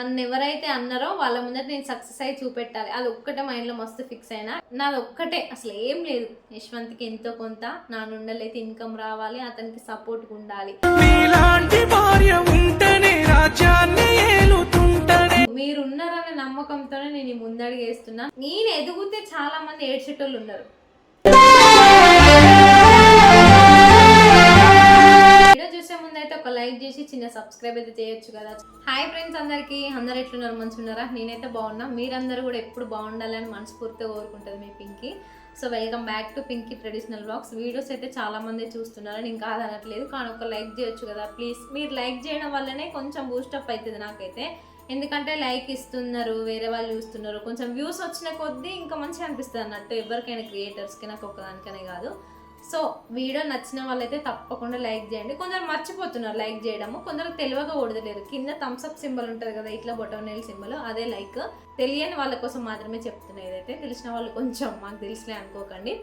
నన్ను ఎవరైతే అన్నారో వాళ్ళ ముందర నేను సక్సెస్ అయ్యి చూపెట్టాలి, అది ఒక్కటే మైండ్లో మస్తు ఫిక్స్ అయినా. నాది ఒక్కటే, అసలు ఏం లేదు, యశ్వంత్కి ఎంతో కొంత నా నుండలైతే ఇన్కమ్ రావాలి, అతనికి సపోర్ట్గా ఉండాలి. మీరున్నారనే నమ్మకంతోనే నేను ముందడుగు వేస్తున్నా. నేను ఎదుగుతే చాలా మంది ఏడ్చేటోళ్ళు ఉన్నారు. వీడియో చూసే ముందు అయితే ఒక లైక్ చేసి చిన్న సబ్స్క్రైబ్ అయితే చేయొచ్చు కదా. హాయ్ ఫ్రెండ్స్, అందరు ఎట్లున్నారు? మంచిగా ఉన్నారా? నేనైతే బాగున్నా. మీరందరూ కూడా ఎప్పుడు బాగుండాలని మనస్ఫూర్తిగా కోరుకుంటుంది మీ Pinky. So welcome back to Pinky traditional vlogs. Videos అయితే చాలా మంది చూస్తున్నారు, నేను కాదనట్లేదు, కానీ ఒక లైక్ చేయొచ్చు కదా ప్లీజ్. మీరు లైక్ చేయడం వల్లనే కొంచెం బూస్టప్ అవుతుంది నాకైతే. ఎందుకంటే లైక్ ఇస్తున్నారు, వేరే వాళ్ళు చూస్తున్నారు, కొంచెం వ్యూస్ వచ్చిన కొద్దీ ఇంకా మంచిగా అనిపిస్తుంది అన్నట్టు, ఎవరికైనా క్రియేటర్స్కి, నాకు ఒక్కదానికనే కాదు. సో వీడియో నచ్చిన వాళ్ళైతే తప్పకుండా లైక్ చేయండి. కొందరు మర్చిపోతున్నారు లైక్ చేయడము, కొందరు తెలియక ఓడలేరు. కింద థమ్స్అప్ సింబల్ ఉంటుంది కదా, ఇట్లా బొటనవేలు సింబల్, అదే లైక్. తెలియని వాళ్ళ కోసం మాత్రమే చెప్తున్నా ఇదైతే. తెలిసిన వాళ్ళు కొంచెం మాకు తెలిసిలే అనుకోకండి.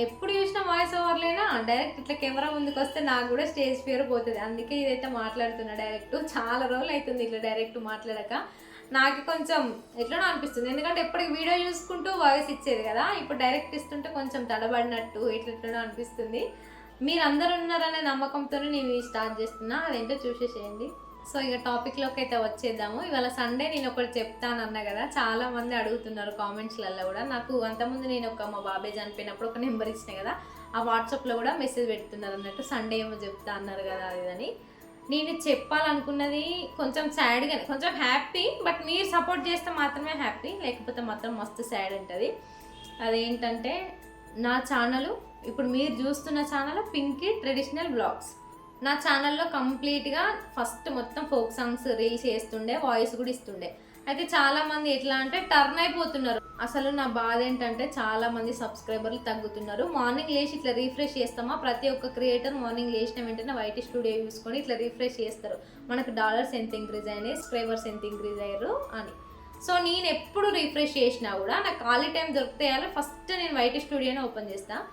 ఎప్పుడు చూసిన వాయిస్ ఓవర్లేనా డైరెక్ట్ ఇట్లా కెమెరా ముందుకు వస్తే నాకు కూడా స్టేజ్ ఫియర్ పోతుంది. అందుకే ఇదైతే మాట్లాడుతున్నా డైరెక్ట్. చాలా రోజులు అవుతుంది ఇట్లా డైరెక్ట్ మాట్లాడక. నాకు కొంచెం ఎట్లనో అనిపిస్తుంది, ఎందుకంటే ఎప్పటికి వీడియో చూసుకుంటూ వాయిస్ ఇచ్చేది కదా, ఇప్పుడు డైరెక్ట్ ఇస్తుంటే కొంచెం తడబడినట్టు ఎట్లెట్లనో అనిపిస్తుంది. మీరు అందరు ఉన్నారనే నమ్మకంతోనే నేను స్టార్ట్ చేస్తున్నా, అదేంటో చూసేసేయండి. సో ఇక టాపిక్లోకి అయితే వచ్చేద్దాము. ఇవాళ సండే నేను ఒకటి చెప్తానన్నా కదా, చాలా మంది అడుగుతున్నారు కామెంట్స్లలో కూడా. నాకు అంతకుముందు నేను మా బాబాయ్ చనిపోయినప్పుడు ఒక నెంబర్ ఇచ్చిన కదా, ఆ వాట్సాప్లో కూడా మెసేజ్ పెడుతున్నారు అన్నట్టు, సండే ఏమో చెప్తా అన్నారు కదా అదని. నేను చెప్పాలనుకున్నది కొంచెం సాడ్గా, కొంచెం హ్యాపీ, బట్ మీరు సపోర్ట్ చేస్తే మాత్రమే హ్యాపీ, లేకపోతే మాత్రం మస్తు సాడ్ ఉంటుంది. అదేంటంటే నా ఛానల్, ఇప్పుడు మీరు చూస్తున్న ఛానల్ పింకీ ట్రెడిషనల్ వ్లాగ్స్. నా ఛానల్లో కంప్లీట్గా ఫస్ట్ మొత్తం ఫోక్ సాంగ్స్ రీల్స్ చేస్తుండే, వాయిస్ కూడా ఇస్తుండే. అయితే చాలామంది ఎట్లా అంటే టర్న్ అయిపోతున్నారు. అసలు నా బాధ ఏంటంటే చాలామంది సబ్స్క్రైబర్లు తగ్గుతున్నారు. మార్నింగ్ లేచి ఇట్లా రీఫ్రెష్ చేస్తామా, ప్రతి ఒక్క క్రియేటర్ మార్నింగ్ లేచిన వెంటనే వైట్ స్టూడియో చూసుకొని ఇట్లా రీఫ్రెష్ చేస్తారు, మనకు డాలర్స్ ఎంత ఇంక్రీజ్ అయినాయి, సబ్స్క్రైబర్స్ ఎంత ఇంక్రీజ్ అయ్యారు అని. సో నేను ఎప్పుడు రీఫ్రెష్ చేసినా కూడా నాకు ఖాళీ టైం దొరికితే ఫస్ట్ నేను వైట్ స్టూడియోనే ఓపెన్ చేస్తాను.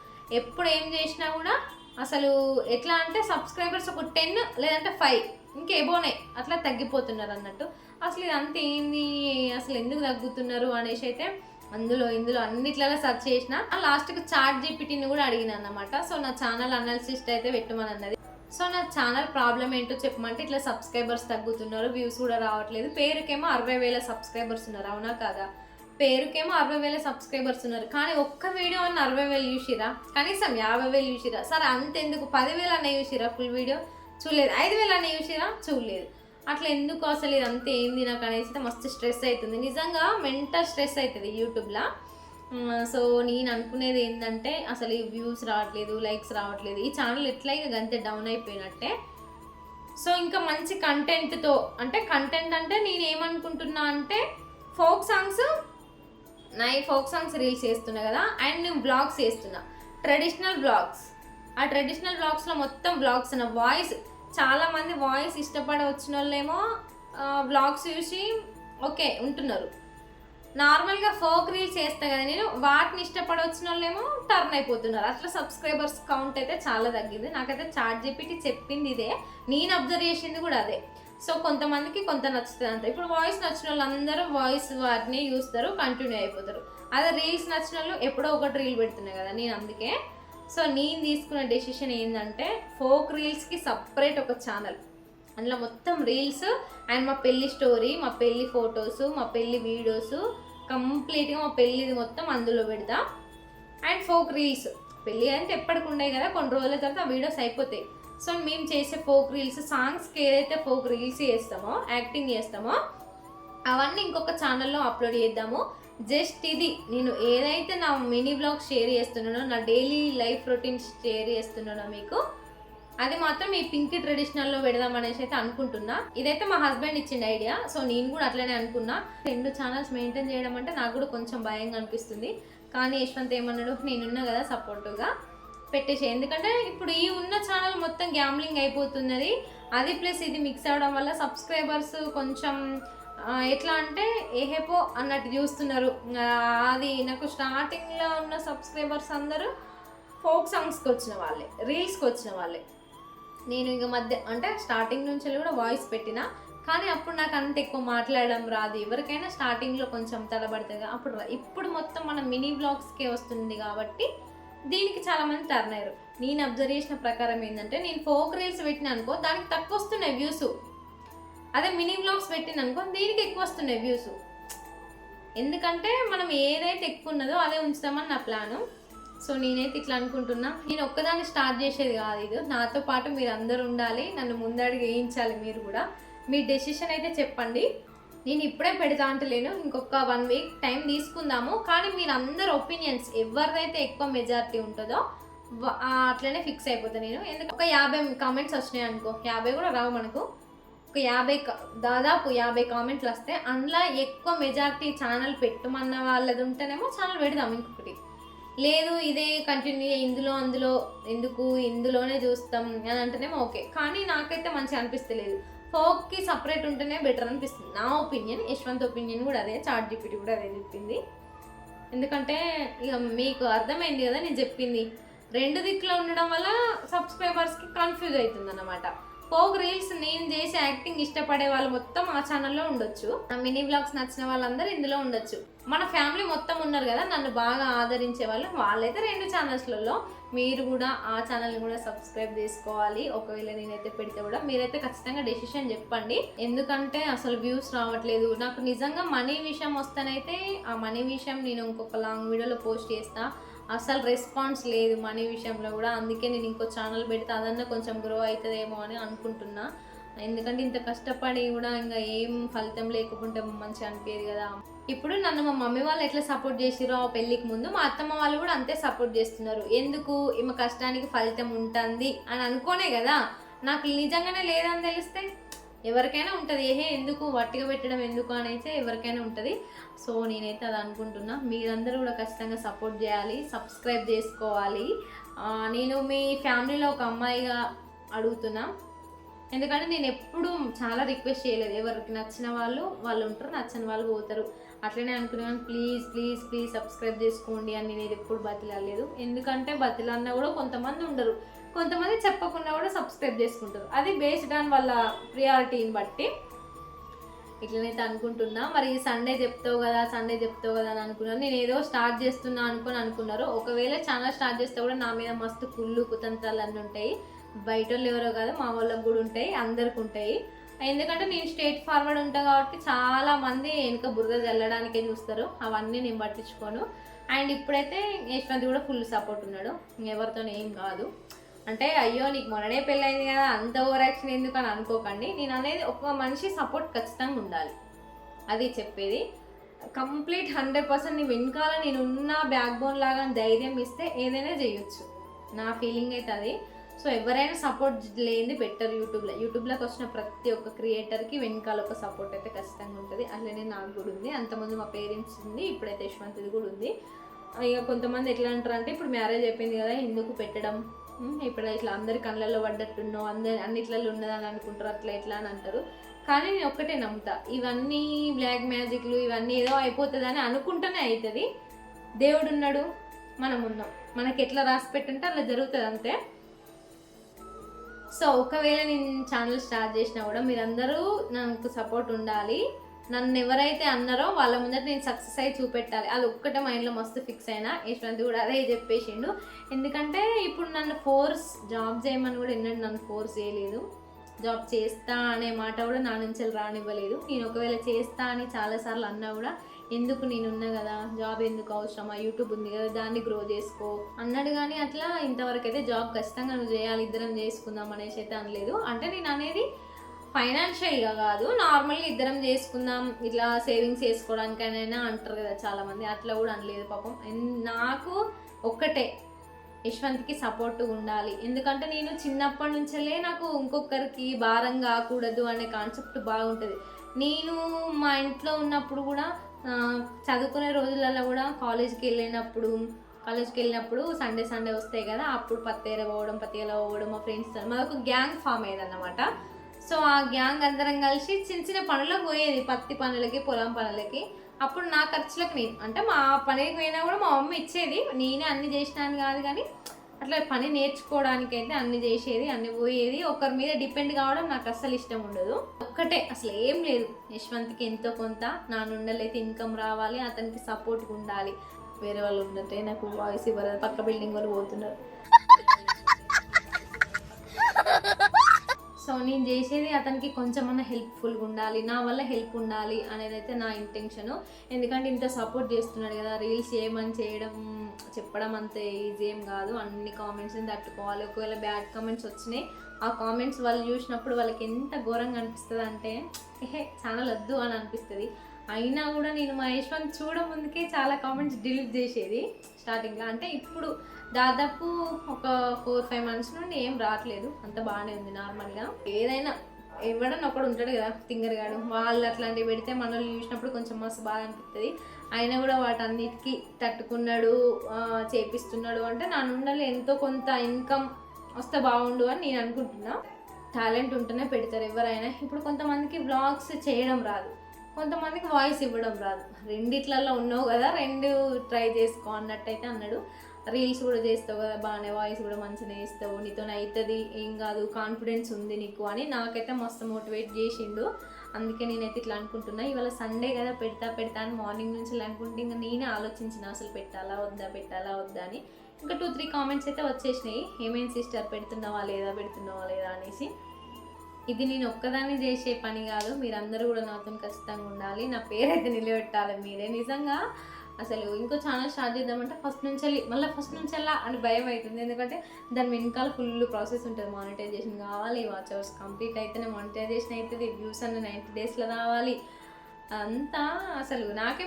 ఎప్పుడు ఏం చేసినా కూడా అసలు ఎట్లా అంటే సబ్స్క్రైబర్స్ ఒక 10 లేదంటే 5 ఇంకా ఎబోనే అట్లా తగ్గిపోతున్నారు అన్నట్టు. అసలు ఇదంతా ఏంది, అసలు ఎందుకు తగ్గుతున్నారు అనేసి అయితే ఇందులో అన్నిట్లలో సెర్చ్ చేసిన. లాస్ట్కి చాట్ జీపీటీని కూడా అడిగిన అన్నమాట. సో నా ఛానల్ అనాలిసిస్ట్ అయితే పెట్టమని అన్నది. సో నా ఛానల్ ప్రాబ్లం ఏంటో చెప్పమంటే ఇట్లా సబ్స్క్రైబర్స్ తగ్గుతున్నారు, వ్యూస్ కూడా రావట్లేదు. పేరుకేమో 60,000 సబ్స్క్రైబర్స్ ఉన్నారు, అవునా కాదా? పేరుకేమో 60,000 సబ్స్క్రైబర్స్ ఉన్నారు, కానీ ఒక్క వీడియో అన్న 60,000 చూసిరా, కనీసం 50,000 చూసిరా. సరే అంతెందుకు 10,000 అన్న చూసిరా, ఫుల్ వీడియో చూడలేదు. 5,000 అన్న చూసిరా, చూడలేదు. అట్లా ఎందుకు అసలు ఇదంతా ఏంది నాకు అనేసి మస్తు స్ట్రెస్ అవుతుంది. నిజంగా మెంటల్ స్ట్రెస్ అవుతుంది యూట్యూబ్లో. సో నేను అనుకునేది ఏంటంటే అసలు ఈ వ్యూస్ రావట్లేదు, లైక్స్ రావట్లేదు, ఈ ఛానల్ ఎట్లా ఇక గంతే డౌన్ అయిపోయినట్టే. సో ఇంకా మంచి కంటెంట్తో, అంటే కంటెంట్ అంటే నేను ఏమనుకుంటున్నా అంటే ఫోక్ సాంగ్స్ రీల్స్ చేస్తున్నా కదా, అండ్ నేను బ్లాగ్స్ చేస్తున్నా, ట్రెడిషనల్ బ్లాగ్స్. ఆ ట్రెడిషనల్ బ్లాగ్స్లో మొత్తం బ్లాగ్స్ నా వాయిస్, చాలామంది వాయిస్ ఇష్టపడి వచ్చిన వాళ్ళేమో బ్లాగ్స్ చూసి ఓకే ఉంటున్నారు. నార్మల్గా ఫోక్ రీల్స్ చేస్తా కదా నేను, వాటిని ఇష్టపడి వచ్చిన వాళ్ళేమో టర్న్ అయిపోతున్నారు. అట్లా సబ్స్క్రైబర్స్ కౌంట్ అయితే చాలా తగ్గింది. నాకైతే చాట్ జీపీటీ చెప్పింది ఇదే, నేను అబ్జర్వ్ చేసింది కూడా అదే. సో కొంతమందికి కొంత నచ్చుతుంది అంత. ఇప్పుడు వాయిస్ నచ్చిన వాళ్ళందరూ వాయిస్ వాటిని చూస్తారు, కంటిన్యూ అయిపోతారు. అదే రీల్స్ నచ్చిన వాళ్ళు ఎప్పుడో ఒకటి రీల్ పెడుతున్నాయి కదా నేను, అందుకే. సో నేను తీసుకున్న డెసిషన్ ఏంటంటే ఫోక్ రీల్స్కి సపరేట్ ఒక ఛానల్, అందులో మొత్తం రీల్స్ అండ్ మా పెళ్ళి స్టోరీ, మా పెళ్ళి ఫొటోస్, మా పెళ్ళి వీడియోస్, కంప్లీట్గా మా పెళ్ళిది మొత్తం అందులో పెడతా. అండ్ ఫోక్ రీల్స్, పెళ్ళి అంటే ఎప్పటికి ఉన్నాయి కదా, కొన్ని రోజుల తర్వాత ఆ వీడియోస్ అయిపోతాయి. సో మేము చేసే ఫోక్ రీల్స్, సాంగ్స్కి ఏదైతే ఫోక్ రీల్స్ చేస్తామో, యాక్టింగ్ చేస్తామో, అవన్నీ ఇంకొక ఛానల్లో అప్లోడ్ చేద్దాము. జస్ట్ ఇది నేను ఏదైతే నా మినీ బ్లాగ్ షేర్ చేస్తున్నానో, నా డైలీ లైఫ్ రొటీన్ షేర్ చేస్తున్నానో మీకు, అది మాత్రం ఈ పింకీ ట్రెడిషనల్లో పెడదాం అనేసి అయితే అనుకుంటున్నా. ఇదైతే మా హస్బెండ్ ఇచ్చిన ఐడియా. సో నేను కూడా అట్లనే అనుకున్నా. 2 ఛానల్స్ మెయింటైన్ చేయడం అంటే నాకు కూడా కొంచెం భయంగా అనిపిస్తుంది. కానీ యశ్వంత్ ఏమన్నాడు, నేనున్నా కదా సపోర్టివ్గా పెట్టేసే. ఎందుకంటే ఇప్పుడు ఈ ఉన్న ఛానల్ మొత్తం గ్యాంబ్లింగ్ అయిపోతున్నది, అది ప్లస్ ఇది మిక్స్ అవ్వడం వల్ల సబ్స్క్రైబర్స్ కొంచెం ఎట్లా అంటే ఏహేపో అన్నట్టు చూస్తున్నారు. అది నాకు స్టార్టింగ్లో ఉన్న సబ్స్క్రైబర్స్ అందరూ ఫోక్ సాంగ్స్కి వచ్చిన వాళ్ళే, రీల్స్కి వచ్చిన వాళ్ళే. నేను ఇక మధ్య అంటే స్టార్టింగ్ నుంచి కూడా వాయిస్ పెట్టిన, కానీ అప్పుడు నాకు అంత ఎక్కువ మాట్లాడడం రాదు. ఎవరికైనా స్టార్టింగ్లో కొంచెం తడబడుతుంది అప్పుడు. ఇప్పుడు మొత్తం మన మినీ వ్లాగ్స్కే వస్తుంది కాబట్టి దీనికి చాలామంది టర్న్ అయ్యారు. నేను అబ్జర్వ్ చేసిన ప్రకారం ఏంటంటే, నేను ఫోక్ రీల్స్ పెట్టిన అనుకో దానికి తక్కువ వస్తున్నాయి వ్యూస్, అదే మినీ వ్లాగ్స్ పెట్టిన అనుకో దీనికి ఎక్కువ వస్తున్నాయి వ్యూస్. ఎందుకంటే మనం ఏదైతే ఎక్కువ ఉన్నదో అదే ఉంచుతామని నా ప్లాను. సో నేనైతే ఇట్లా అనుకుంటున్నా. నేను ఒక్కదాన్ని స్టార్ట్ చేసేది కాదు, ఇది నాతో పాటు మీరు అందరు ఉండాలి, నన్ను ముందడుగు వేయించాలి. మీరు కూడా మీ డెసిషన్ అయితే చెప్పండి. నేను ఇప్పుడే పెడతా అంటలేను, ఇంకొక 1 వీక్ టైం తీసుకుందాము. కానీ మీరు అందరు ఒపీనియన్స్ ఎవరిదైతే ఎక్కువ మెజారిటీ ఉంటుందో అట్లనే ఫిక్స్ అయిపోతాను నేను. ఎందుకంటే ఒక 50 కామెంట్స్ వచ్చినాయి అనుకో, 50 కూడా రావు మనకు, ఒక 50 దాదాపు 50 కామెంట్లు వస్తే అందులో ఎక్కువ మెజారిటీ ఛానల్ పెట్టమన్న వాళ్ళది ఉంటేనేమో ఛానల్ పెడదాం. ఇంకొకటి లేదు ఇదే కంటిన్యూ ఇందులో అందులో ఎందుకు ఇందులోనే చూస్తాం అని అంటేనేమో ఓకే. కానీ నాకైతే మంచిగా అనిపిస్తలేదు. ఫోక్కి సపరేట్ ఉంటేనే బెటర్ అనిపిస్తుంది నా ఒపీనియన్. యశ్వంత్ ఒపీనియన్ కూడా అదే, చాట్ జీపీటీ కూడా అదే చెప్పింది. ఎందుకంటే ఇక మీకు అర్థమైంది కదా నేను చెప్పింది. 2 దిక్కులో ఉండడం వల్ల సబ్స్క్రైబర్స్కి కన్ఫ్యూజ్ అవుతుంది అన్నమాట. ఫోక్ రీల్స్ నేను చేసే యాక్టింగ్ ఇష్టపడే వాళ్ళు మొత్తం ఆ ఛానల్లో ఉండొచ్చు, నా మినీ బ్లాగ్స్ నచ్చిన వాళ్ళందరూ ఇందులో ఉండొచ్చు. మన ఫ్యామిలీ మొత్తం ఉన్నారు కదా నన్ను బాగా ఆదరించే వాళ్ళు, వాళ్ళైతే 2 ఛానల్స్లలో. మీరు కూడా ఆ ఛానల్ని కూడా సబ్స్క్రైబ్ చేసుకోవాలి. ఒకవేళ నేనైతే పెడితే కూడా మీరైతే ఖచ్చితంగా డెసిషన్ చెప్పండి. ఎందుకంటే అసలు వ్యూస్ రావట్లేదు. నాకు నిజంగా మనీ విషయం వస్తేనైతే ఆ మనీ విషయం నేను ఇంకొక లాంగ్ వీడియోలో పోస్ట్ చేస్తా. అసలు రెస్పాన్స్ లేదు మనీ విషయంలో కూడా. అందుకే నేను ఇంకో ఛానల్ పెడితే అదన్నా కొంచెం గ్రో అవుతుందేమో అని అనుకుంటున్నా. ఎందుకంటే ఇంత కష్టపడి కూడా ఇంకా ఏం ఫలితం లేకుంటే మంచిగా అనిపించేది కదా. ఇప్పుడు నన్ను మా మమ్మీ వాళ్ళు ఎట్లా సపోర్ట్ చేసిరో ఆ పెళ్ళికి ముందు, మా అత్తమ్మ వాళ్ళు కూడా అంతే సపోర్ట్ చేస్తున్నారు. ఎందుకు ఈమె కష్టానికి ఫలితం ఉంటుంది అని అనుకోనే కదా. నాకు నిజంగానే లేదని తెలిస్తే ఎవరికైనా ఉంటుంది, ఏహే ఎందుకు వట్టిగా పెట్టడం ఎందుకు అని అయితే ఎవరికైనా ఉంటుంది. సో నేనైతే అది అనుకుంటున్నా. మీరందరూ కూడా ఖచ్చితంగా సపోర్ట్ చేయాలి, సబ్స్క్రైబ్ చేసుకోవాలి. నేను మీ ఫ్యామిలీలో ఒక అమ్మాయిగా అడుగుతున్నా. ఎందుకంటే నేను ఎప్పుడు చాలా రిక్వెస్ట్ చేయలేదు. ఎవరికి నచ్చిన వాళ్ళు ఉంటారు, నచ్చని వాళ్ళు పోతారు. అట్లనే అనుకున్నాను, ప్లీజ్ ప్లీజ్ ప్లీజ్ సబ్స్క్రైబ్ చేసుకోండి అని నేను ఎప్పుడు బతిలాలేదు. ఎందుకంటే బతిలన్నా కూడా కొంతమంది ఉండరు, కొంతమంది చెప్పకుండా కూడా సబ్స్క్రైబ్ చేసుకుంటారు. అది బేస్డ్ ఆన్ వాళ్ళ ప్రియారిటీని బట్టి. ఇట్లనైతే అనుకుంటున్నా. మరి సండే చెప్తావు కదా అని అనుకున్నాను. నేను ఏదో స్టార్ట్ చేస్తున్నా అనుకున్నారు. ఒకవేళ ఛానల్ స్టార్ట్ చేస్తే కూడా నా మీద మస్తు కుళ్ళు కుతంత్రాలు అన్నీ ఉంటాయి. బయట వాళ్ళు ఎవరో కాదు, మా వాళ్ళకి కూడా ఉంటాయి, అందరికి ఉంటాయి. ఎందుకంటే నేను స్ట్రేట్ ఫార్వర్డ్ ఉంటాను కాబట్టి చాలా మంది వెనుక బురద చల్లడానికే చూస్తారు. అవన్నీ నేను పట్టించుకోను. అండ్ ఇప్పుడైతే యశ్వంత్ కూడా ఫుల్ సపోర్ట్ ఉన్నాడు, ఎవరితో ఏం కాదు. అంటే అయ్యో నీకు మొన్ననే పెళ్ళైంది కదా అంత ఓవర్ యాక్షన్ ఎందుకు అని అనుకోకండి. నేను అనేది ఒక మనిషి సపోర్ట్ ఖచ్చితంగా ఉండాలి, అది చెప్పేది. కంప్లీట్ 100% నీ వెనకాల నేను ఉన్న బ్యాక్ బోన్ లాగా ధైర్యం ఇస్తే ఏదైనా చేయొచ్చు, నా ఫీలింగ్ అయితే అది. సో ఎవరైనా సపోర్ట్ లేనిది బెటర్. యూట్యూబ్లోకి వచ్చిన ప్రతి ఒక్క క్రియేటర్కి వెనకాల ఒక సపోర్ట్ అయితే ఖచ్చితంగా ఉంటుంది. అట్లనే నాకు కూడా ఉంది. అంతమంది మా పేరెంట్స్ ఉంది, ఇప్పుడైతే యశ్వంత్ది కూడా ఉంది. ఇక కొంతమంది ఎట్లా అంటారు అంటే, ఇప్పుడు మ్యారేజ్ అయిపోయింది కదా ఎందుకు పెట్టడం, ఇప్పుడు ఇట్లా అందరి కళ్ళల్లో పడ్డట్టున్నో అన్నిట్లలో ఉన్నదని అనుకుంటారు, అట్లా ఎట్లా అని అంటారు. కానీ నేను ఒక్కటే నమ్ముతా, ఇవన్నీ బ్లాక్ మ్యాజిక్లు ఇవన్నీ ఏదో అయిపోతుందని అనుకుంటూనే అవుతుంది. దేవుడు ఉన్నాడు, మనం ఉన్నాం, మనకి ఎట్లా రాసి పెట్టుంటే అలా జరుగుతుంది అంతే. సో ఒకవేళ నేను ఛానల్ స్టార్ట్ చేసినా కూడా మీరందరూ నాకు సపోర్ట్ ఉండాలి. నన్ను ఎవరైతే అన్నారో వాళ్ళ ముందర నేను సక్సెస్ అయ్యి చూపెట్టాలి, అది ఒక్కటే మైండ్లో మస్తు ఫిక్స్ అయినా. యశ్వంత్ కూడా అదే చెప్పేసిండు. ఎందుకంటే ఇప్పుడు నన్ను జాబ్ చేయమని కూడా ఎన్నడూ నన్ను ఫోర్స్ చేయలేదు. జాబ్ చేస్తా అనే మాట కూడా నా నుంచి రానివ్వలేదు. నేను ఒకవేళ చేస్తా అని చాలాసార్లు అన్నా కూడా, ఎందుకు నేనున్నా కదా, జాబ్ ఎందుకు అవసరమా, యూట్యూబ్ ఉంది కదా దాన్ని గ్రో చేసుకో అన్నాడు. కానీ అట్లా ఇంతవరకు అయితే జాబ్ ఖచ్చితంగా నువ్వు చేయాలి, ఇద్దరం చేసుకుందాం అనేసి అయితే అనలేదు. అంటే నేను అనేది ఫైనాన్షియల్గా కాదు, నార్మల్గా ఇద్దరం చేసుకుందాం ఇట్లా సేవింగ్స్ చేసుకోవడానికైనా అంటారు కదా చాలామంది, అట్లా కూడా అనలేదు. పాపం నాకు ఒక్కటే, యశ్వంత్కి సపోర్ట్ ఉండాలి. ఎందుకంటే నేను చిన్నప్పటి నుంచే నాకు ఇంకొకరికి భారం కాకూడదు అనే కాన్సెప్ట్ బాగుంటుంది. నేను మా ఇంట్లో ఉన్నప్పుడు కూడా చదువుకునే రోజులలో కూడా కాలేజ్కి వెళ్ళినప్పుడు సండే వస్తాయి కదా, అప్పుడు పత్తేర పోవడం మా ఫ్రెండ్స్తో మాకు గ్యాంగ్ ఫామ్ అయ్యేదన్నమాట. సో ఆ గ్యాంగ్ అందరం కలిసి చిన్న చిన్న పనులకు పోయేది, పత్తి పనులకి పొలం పనులకి. అప్పుడు నా ఖర్చులకు నేను అంటే మా పనికి పోయినా కూడా మా మమ్మీ ఇచ్చేది, నేనే అన్ని చేసినాను కాదు కానీ అట్లా పని నేర్చుకోవడానికైతే అన్ని చేసేది, అన్ని పోయేది. ఒకరి మీద డిపెండ్ కావడం నాకు అస్సలు ఇష్టం ఉండదు. ఒక్కటే అసలు ఏం లేదు, యశ్వంత్కి ఎంతో కొంత నా నుండలైతే ఇన్కమ్ రావాలి, అతనికి సపోర్ట్గా ఉండాలి. వేరే వాళ్ళు ఉన్నట్టే నాకు వాయిస్ ఇవ్వరు, పక్క బిల్డింగ్ వాళ్ళు పోతున్నారు. సో నేను చేసేది అతనికి కొంచెమన్నా హెల్ప్ఫుల్గా ఉండాలి, నా వల్ల హెల్ప్ ఉండాలి అనేది అయితే నా ఇంటెన్షను. ఎందుకంటే ఇంత సపోర్ట్ చేస్తున్నాడు కదా, రీల్స్ చేయమని చెప్పడం అంతే ఈజీ ఏం కాదు. అన్ని కామెంట్స్ని తట్టుకోవాలి. ఒకవేళ బ్యాడ్ కామెంట్స్ వచ్చినాయి, ఆ కామెంట్స్ వాళ్ళు చూసినప్పుడు వాళ్ళకి ఎంత ఘోరంగా అనిపిస్తుంది అంటే ఛానల్ వద్దు అని అనిపిస్తుంది. అయినా కూడా నేను మా యశ్వంత్ చూడ ముందుకే చాలా కామెంట్స్ డిలీట్ చేసేది స్టార్టింగ్లో. అంటే ఇప్పుడు దాదాపు ఒక 4-5 months నుండి ఏం రావట్లేదు, అంత బాగానే ఉంది నార్మల్గా. ఏదైనా ఎవడన్నా ఒకడు ఉంటాడు కదా తింగరగాడు, వాళ్ళు అట్లాంటివి పెడితే మనల్ని చూసినప్పుడు కొంచెం మస్తు బాగా అనిపిస్తుంది. అయినా కూడా వాటన్నిటికీ తట్టుకున్నాడు, చేపిస్తున్నాడు అంటే నా నుండి ఎంతో కొంత ఇన్కమ్ వస్తే బాగుండు అని నేను అనుకుంటున్నా. టాలెంట్ ఉంటేనే పెడతారు ఎవరైనా. ఇప్పుడు కొంతమందికి వ్లాగ్స్ చేయడం రాదు, కొంతమందికి వాయిస్ ఇవ్వడం రాదు. రెండిట్లలో ఉన్నావు కదా, 2 ట్రై చేసుకో అన్నట్టయితే అన్నాడు. రీల్స్ కూడా చేస్తావు కదా బాగానే, వాయిస్ కూడా మంచిగా ఇస్తావు, నీతో అవుతుంది, ఏం కాదు, కాన్ఫిడెన్స్ ఉంది నీకు అని నాకైతే మస్తు మోటివేట్ చేసిండు. అందుకే నేనైతే ఇట్లా అనుకుంటున్నా. ఇవాళ సండే కదా, పెడతా అని మార్నింగ్ నుంచి అనుకుంటే ఇంకా నేనే ఆలోచించిన అసలు పెట్టాలా వద్దా అని. ఇంకా 2-3 కామెంట్స్ అయితే వచ్చేసినాయి, ఏమేమి సిస్టర్ పెడుతున్నావా లేదా అనేసి. ఇది నేను ఒక్కదాన్ని చేసే పని కాదు, మీరందరూ కూడా నాతో ఖచ్చితంగా ఉండాలి, నా పేరైతే నిలబెట్టాలి మీరే. నిజంగా అసలు ఇంకో ఛానల్ స్టార్ట్ చేద్దామంటే ఫస్ట్ నుంచి అని భయం అవుతుంది. ఎందుకంటే దాని వెనకాల ఫుల్ ప్రాసెస్ ఉంటుంది, మానిటైజేషన్ కావాలి, వాచ్ అవర్స్ కంప్లీట్ అయితేనే మానిటైజేషన్ అవుతుంది, వ్యూస్ అన్న 90 daysలో రావాలి. అంతా అసలు నాకే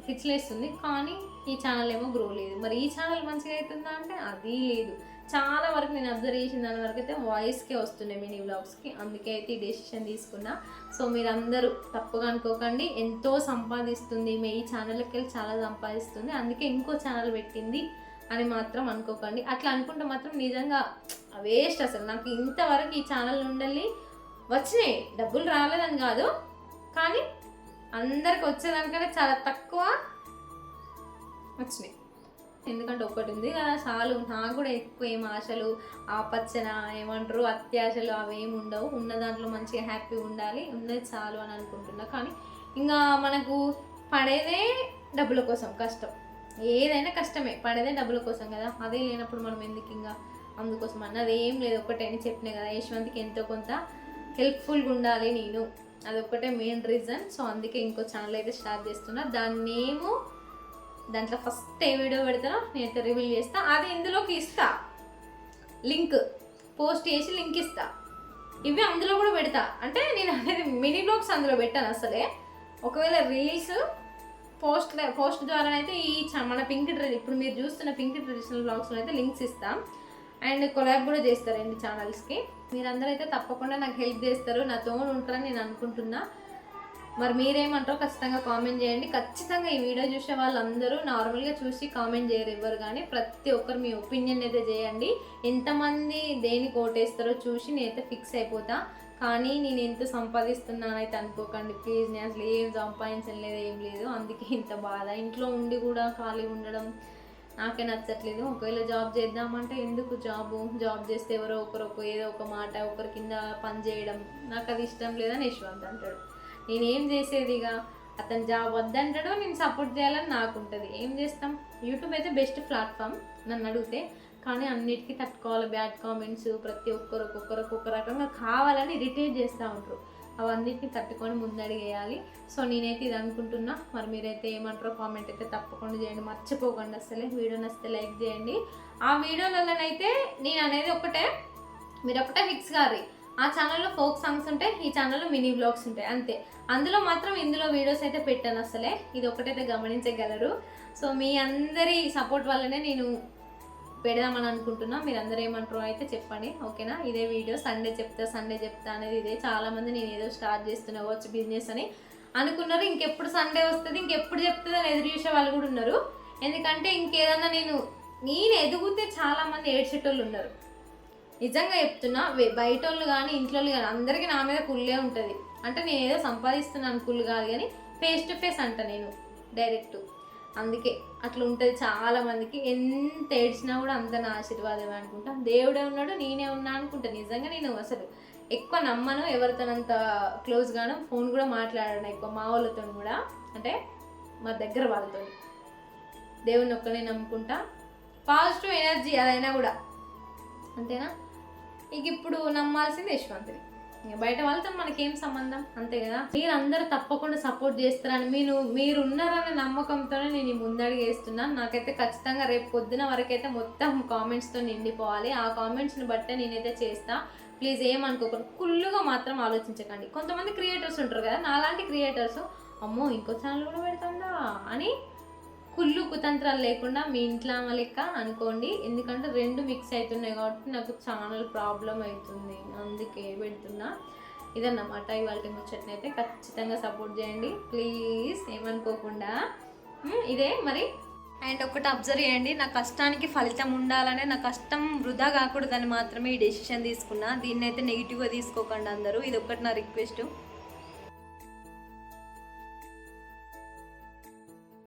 పిచ్చిలేస్తుంది. కానీ ఈ ఛానల్ ఏమో గ్రో లేదు. మరి ఈ ఛానల్ మంచిగా అవుతుందా అంటే అది లేదు. చాలా వరకు నేను అబ్జర్వ్ చేసిన దాని వరకు అయితే వాయిస్కే వస్తున్నాయి మినీ వ్లాగ్స్కి. అందుకే అయితే ఈ డెసిషన్ తీసుకున్నా. సో మీరందరూ తప్పుగా అనుకోకండి, ఎంతో సంపాదిస్తుంది ఈ ఛానల్కి వెళ్ళి, చాలా సంపాదిస్తుంది, అందుకే ఇంకో ఛానల్ పెట్టింది అని మాత్రం అనుకోకండి. అట్లా అనుకుంటే మాత్రం నిజంగా వేస్ట్. అసలు నాకు ఇంతవరకు ఈ ఛానల్ నుండి వచ్చినాయి, డబ్బులు రాలేదని కాదు, కానీ అందరికి వచ్చేదానికంటే చాలా తక్కువ వచ్చినాయి. ఎందుకంటే ఒకటి ఉంది కదా చాలు, నాకు కూడా ఎక్కువ ఏం ఆశలు, ఆపచ్చన ఏమంటారు అత్యాశలు అవేమి ఉండవు. ఉన్న దాంట్లో మంచిగా హ్యాపీగా ఉండాలి, ఉన్నది చాలు అని అనుకుంటున్నా. కానీ ఇంకా మనకు పడేదే డబ్బుల కోసం, కష్టం ఏదైనా కష్టమే, పడేదే డబ్బుల కోసం కదా. అదే లేనప్పుడు మనం ఎందుకు ఇంకా అందుకోసం అన్నది ఏం లేదు. ఒకటే అని చెప్పినా కదా, యశ్వంత్కి ఎంతో కొంత హెల్ప్ఫుల్గా ఉండాలి నేను, అదొక్కటే మెయిన్ రీజన్. సో అందుకే ఇంకో ఛానల్ అయితే స్టార్ట్ చేస్తున్నా. దాంట్లో ఫస్ట్ ఏ వీడియో పెడతానో నేనైతే రివీల్ చేస్తా, అది ఇందులోకి ఇస్తా, లింక్ పోస్ట్ చేసి లింక్ ఇస్తా. ఇవి అందులో కూడా పెడతా. అంటే నేను అనేది మినీ బ్లాగ్స్ అందులో పెట్టాను అసలే. ఒకవేళ రీల్స్ పోస్ట్ ద్వారానైతే ఈ మన పింక్ ఇప్పుడు మీరు చూస్తున్న పింక్ ట్రెడిషనల్ బ్లాగ్స్లో అయితే లింక్స్ ఇస్తాం. అండ్ కొలాబ్ కూడా చేస్తారు 2 ఛానల్స్కి. మీరందరూ అయితే తప్పకుండా నాకు హెల్ప్ చేస్తారు, నాతో ఉంటారని నేను అనుకుంటున్నా. మరి మీరేమంటారో ఖచ్చితంగా కామెంట్ చేయండి. ఖచ్చితంగా ఈ వీడియో చూసే వాళ్ళందరూ నార్మల్గా చూసి కామెంట్ చేయరు ఎవరు, కానీ ప్రతి ఒక్కరు మీ ఒపీనియన్ అయితే చేయండి. ఎంతమంది దేనికి ఓటేస్తారో చూసి నేనైతే ఫిక్స్ అయిపోతా. కానీ నేను ఎంత సంపాదిస్తున్నానైతే అనుకోకండి ప్లీజ్. నేను అసలు ఏం సంపాదించలేదు, ఏం లేదు. అందుకే ఇంత బాధ. ఇంట్లో ఉండి కూడా ఖాళీ ఉండడం నాకే నచ్చట్లేదు. ఒకవేళ జాబ్ చేద్దామంటే ఎందుకు జాబ్ చేస్తే ఎవరో ఏదో ఒక మాట ఒకరి కింద పని చేయడం నాకు అది ఇష్టం లేదని యశ్వంత్ అంటాడు. నేనేం చేసేదిగా, అతను జాబ్ వద్దంటాడో నేను సపోర్ట్ చేయాలని నాకు ఉంటుంది. ఏం చేస్తాం, యూట్యూబ్ అయితే బెస్ట్ ప్లాట్ఫామ్ నన్ను అడిగితే. కానీ అన్నిటికీ తట్టుకోవాలి, బ్యాడ్ కామెంట్స్ ప్రతి ఒక్కరు ఒక్కొక్క రకంగా కావాలని ఇరిటేట్ చేస్తూ ఉంటారు. అవన్నిటిని తట్టుకొని ముందడిగేయాలి. సో నేనైతే ఇది అనుకుంటున్నా. మరి మీరైతే ఏమంటారో కామెంట్ అయితే తప్పకుండా చేయండి, మర్చిపోకండి. అసలే వీడియో నచ్చితే లైక్ చేయండి. ఆ వీడియోలలోనైతే నేను అనేది మీరు ఒకటే ఫిక్స్ కాదు, ఆ ఛానల్లో ఫోక్ సాంగ్స్ ఉంటాయి, ఈ ఛానల్లో మినీ బ్లాగ్స్ ఉంటాయి అంతే. అందులో మాత్రం ఇందులో వీడియోస్ అయితే పెట్టాను అసలే, ఇది ఒకటైతే గమనించగలరు. సో మీ అందరి సపోర్ట్ వల్లనే నేను పెడదామని అనుకుంటున్నా. మీరు అందరూ ఏమంటారో అయితే చెప్పండి, ఓకేనా. ఇదే వీడియో సండే చెప్తా అనేది ఇదే. చాలామంది నేను ఏదో స్టార్ట్ చేస్తున్నా బిజినెస్ అని అనుకున్నారు. ఇంకెప్పుడు సండే వస్తుంది, ఇంకెప్పుడు చెప్తుంది అని ఎదురు చూసే వాళ్ళు కూడా ఉన్నారు. ఎందుకంటే ఇంకేదన్నా నేను ఎదుగుతే చాలామంది ఏడ్చేటోళ్ళు ఉన్నారు. నిజంగా చెప్తున్నా, బయట వాళ్ళు కానీ ఇంట్లో వాళ్ళు కానీ అందరికీ నా మీద కుళ్ళే ఉంటుంది. అంటే నేను ఏదో సంపాదిస్తున్నాను కుళ్ళు కాదు, కానీ ఫేస్ టు ఫేస్ అంట నేను డైరెక్ట్. అందుకే అట్లా ఉంటుంది చాలా మందికి. ఎంత ఏడ్చినా కూడా అంత నా ఆశీర్వాదమే అనుకుంటా. దేవుడే ఉన్నాడు, నేనే ఉన్నా అనుకుంటా. నిజంగా నేను అసలు ఎక్కువ నమ్మను, ఎవరితోనంత క్లోజ్ గాను. ఫోన్ కూడా మాట్లాడాను ఎక్కువ మా వాళ్ళతో కూడా, అంటే మా దగ్గర వాళ్ళతో. దేవుని ఒక్కనే నమ్ముకుంటా. పాజిటివ్ ఎనర్జీ అదైనా కూడా అంతేనా. ఇక ఇప్పుడు నమ్మాల్సింది యశ్వంతుని, ఇక బయట వాళ్ళతో మనకేం సంబంధం, అంతే కదా. మీరు అందరూ తప్పకుండా సపోర్ట్ చేస్తారని మీరు ఉన్నారనే నమ్మకంతోనే నేను ఈ ముందడుగు వేస్తున్నాను. నాకైతే ఖచ్చితంగా రేపు పొద్దున వరకైతే మొత్తం కామెంట్స్తో నిండిపోవాలి. ఆ కామెంట్స్ని బట్టే నేనైతే చేస్తా. ప్లీజ్ ఏమనుకోకుండా, కుళ్ళుగా మాత్రం ఆలోచించకండి. కొంతమంది క్రియేటర్స్ ఉంటారు కదా, నాలాంటి క్రియేటర్స్ అమ్మో ఇంకో ఛానల్ కూడా పెడుతుందా అని కుళ్ళు కుతంత్రాలు లేకుండా మీ ఇంట్లో లెక్క అనుకోండి. ఎందుకంటే రెండు మిక్స్ అవుతున్నాయి కాబట్టి నాకు ఛానల్ ప్రాబ్లం అవుతుంది, అందుకే పెడుతున్నా. ఇదన్నమాట ఇవాళ ముచ్చట్నైతే. ఖచ్చితంగా సపోర్ట్ చేయండి ప్లీజ్, ఏమనుకోకుండా. ఇదే మరి. అండ్ ఒకటి అబ్జర్వ్ చేయండి, నా కష్టానికి ఫలితం ఉండాలనే, నా కష్టం వృధా కాకూడదని మాత్రమే ఈ డెసిషన్ తీసుకున్నా. దీన్ని అయితే నెగిటివ్గా తీసుకోకండి అందరూ. ఇది ఒక్కటి నా రిక్వెస్ట్.